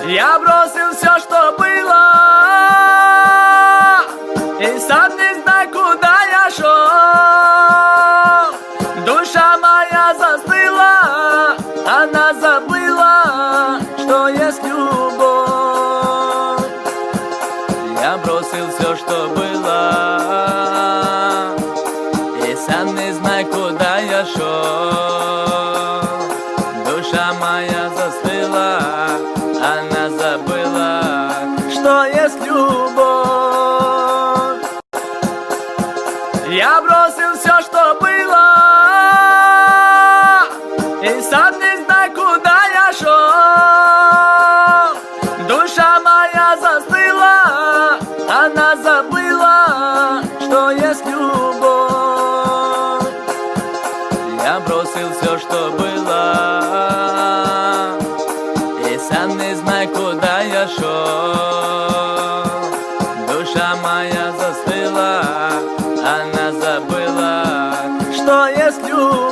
Я бросил все, что было, и сам не знаю, куда я шел. Душа моя застыла, она забыла, что есть любовь. Я бросил все, что было, и сам не знаю, куда я шел. Душа моя застыла, она забыла, что есть любовь. Я бросил все, что было, и сам не знаю, куда я шел. Душа моя застыла, она забыла, что есть любовь. Я бросил все, что было, и сам не знаю, куда я шел. Душа моя застыла, она забыла, что есть любовь.